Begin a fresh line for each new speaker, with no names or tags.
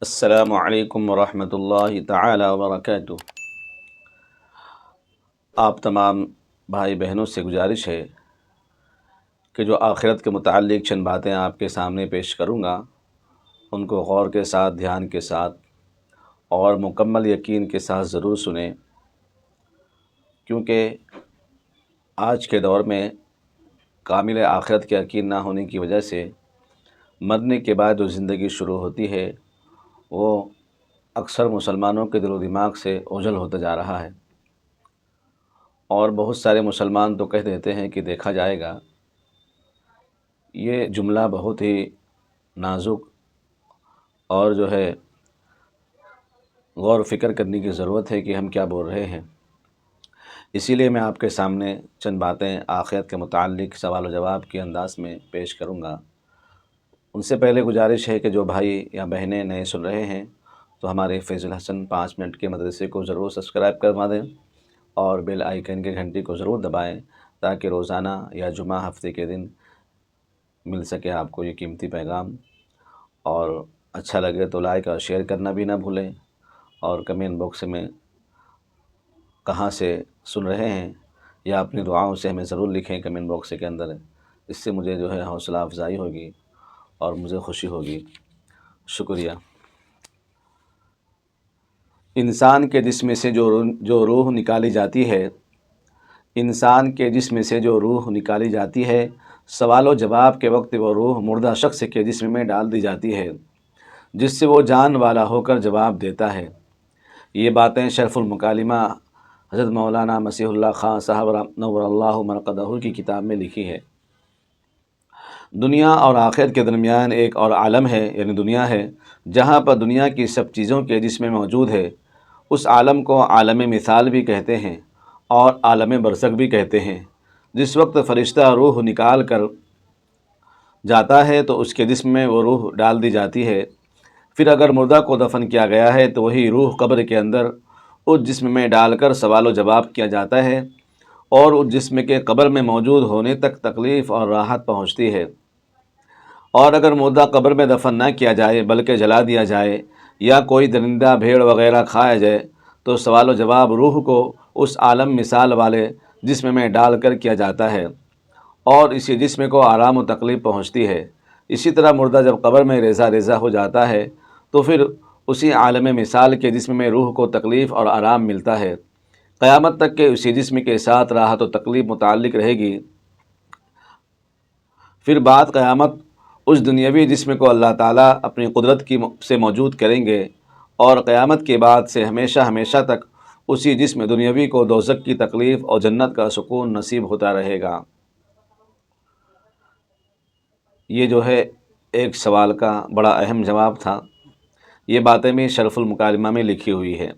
السلام علیکم ورحمۃ اللہ تعالی وبرکاتہ۔ آپ تمام بھائی بہنوں سے گزارش ہے کہ جو آخرت کے متعلق چند باتیں آپ کے سامنے پیش کروں گا ان کو غور کے ساتھ، دھیان کے ساتھ اور مکمل یقین کے ساتھ ضرور سنیں، کیونکہ آج کے دور میں کامل آخرت کے یقین نہ ہونے کی وجہ سے مرنے کے بعد جو زندگی شروع ہوتی ہے وہ اکثر مسلمانوں کے دل و دماغ سے اوجھل ہوتا جا رہا ہے، اور بہت سارے مسلمان تو کہہ دیتے ہیں کہ دیکھا جائے گا۔ یہ جملہ بہت ہی نازک اور غور و فکر کرنے کی ضرورت ہے کہ ہم کیا بول رہے ہیں۔ اسی لیے میں آپ کے سامنے چند باتیں آخرت کے متعلق سوال و جواب کے انداز میں پیش کروں گا۔ ان سے پہلے گزارش ہے کہ جو بھائی یا بہنیں نئے سن رہے ہیں تو ہمارے فیض الحسن 5 منٹ کے مدرسے کو ضرور سبسکرائب کروا دیں اور بیل آئیکن کے گھنٹی کو ضرور دبائیں تاکہ روزانہ یا جمعہ ہفتے کے دن مل سکے آپ کو یہ قیمتی پیغام۔ اور اچھا لگے تو لائک اور شیئر کرنا بھی نہ بھولیں، اور کمنٹ باکس میں کہاں سے سن رہے ہیں یا اپنی دعاؤں سے ہمیں ضرور لکھیں کمنٹ باکس کے اندر۔ اس سے مجھے حوصلہ افزائی ہوگی اور مجھے خوشی ہوگی۔ شکریہ۔ انسان کے جسم سے جو روح نکالی جاتی ہے، انسان کے جسم سے جو روح نکالی جاتی ہے، سوال و جواب کے وقت وہ روح مردہ شخص کے جسم میں ڈال دی جاتی ہے، جس سے وہ جان والا ہو کر جواب دیتا ہے۔ یہ باتیں شرف المکالمہ حضرت مولانا مسیح اللہ خان صاحب نور اللہ مرقدہ کی کتاب میں لکھی ہے۔ دنیا اور آخرت کے درمیان ایک اور عالم ہے، یعنی دنیا ہے، جہاں پر دنیا کی سب چیزوں کے جسم میں موجود ہے۔ اس عالم کو عالم مثال بھی کہتے ہیں اور عالم برزخ بھی کہتے ہیں۔ جس وقت فرشتہ روح نکال کر جاتا ہے تو اس کے جسم میں وہ روح ڈال دی جاتی ہے۔ پھر اگر مردہ کو دفن کیا گیا ہے تو وہی روح قبر کے اندر اس جسم میں ڈال کر سوال و جواب کیا جاتا ہے، اور اس جسم کے قبر میں موجود ہونے تک تکلیف اور راحت پہنچتی ہے۔ اور اگر مردہ قبر میں دفن نہ کیا جائے بلکہ جلا دیا جائے یا کوئی درندہ بھیڑ وغیرہ کھایا جائے تو سوال و جواب روح کو اس عالم مثال والے جسم میں ڈال کر کیا جاتا ہے، اور اسی جسم کو آرام و تکلیف پہنچتی ہے۔ اسی طرح مردہ جب قبر میں ریزہ ریزہ ہو جاتا ہے تو پھر اسی عالم مثال کے جسم میں روح کو تکلیف اور آرام ملتا ہے، قیامت تک کہ اسی جسم کے ساتھ راحت و تکلیف متعلق رہے گی۔ پھر بعد قیامت اس دنیاوی جسم کو اللہ تعالیٰ اپنی قدرت سے موجود کریں گے، اور قیامت کے بعد سے ہمیشہ ہمیشہ تک اسی جسم دنیاوی کو دوزخ کی تکلیف اور جنت کا سکون نصیب ہوتا رہے گا۔ یہ ایک سوال کا بڑا اہم جواب تھا۔ یہ باتیں بھی شرف المکالمہ میں لکھی ہوئی ہے۔